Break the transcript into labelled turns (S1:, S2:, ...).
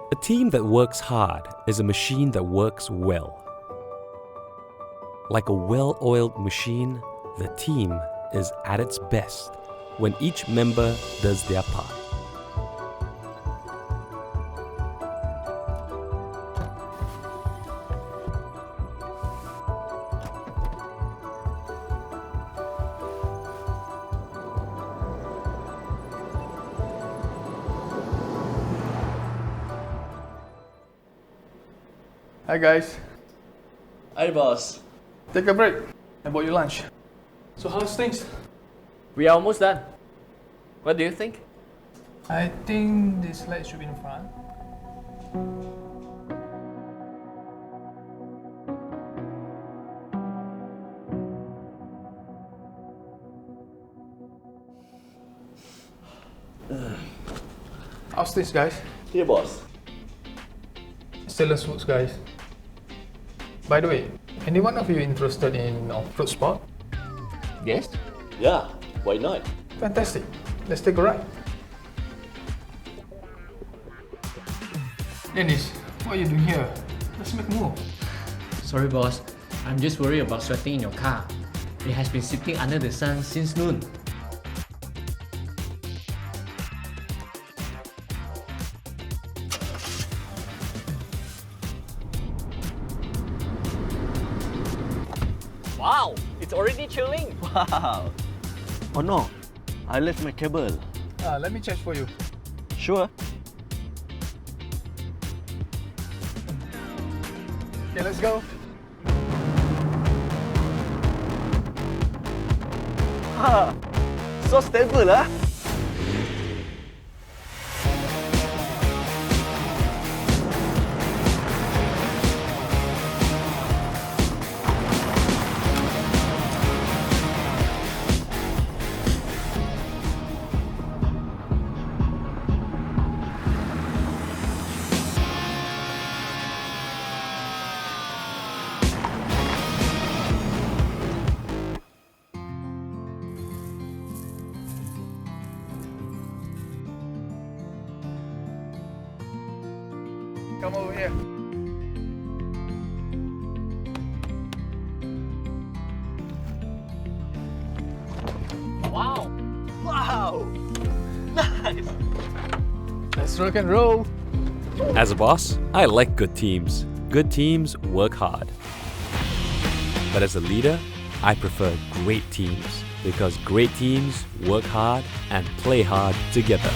S1: A team that works hard is a machine that works well. Like a well-oiled machine, the team is at its best when each member does their part.
S2: Hi guys,
S3: Hi boss.
S2: take a break. I bought you lunch. So how's things?
S3: We are almost done. What do you think?
S2: I think this light should be in front. How's this guys?
S3: Here boss.
S2: Sailor suits guys. By the way, any one of you interested in off-road sport?
S3: Yes? Yeah, why not?
S2: Fantastic. Let's take a ride. Dennis, what are you doing here? Let's make a move.
S4: Sorry boss, I'm just worried about sweating in your car. It has been sitting under the sun since noon.
S3: Wow, it's already chilling.
S5: Wow. Oh no, I left my cable.
S2: Let me charge for you.
S5: Sure.
S2: Okay, let's go.
S5: Ah, so stable ah.
S2: Come over here.
S3: Wow.
S5: Wow. Nice.
S2: Let's rock and roll.
S1: As a boss, I like good teams. Good teams work hard. But as a leader, I prefer great teams because great teams work hard and play hard together.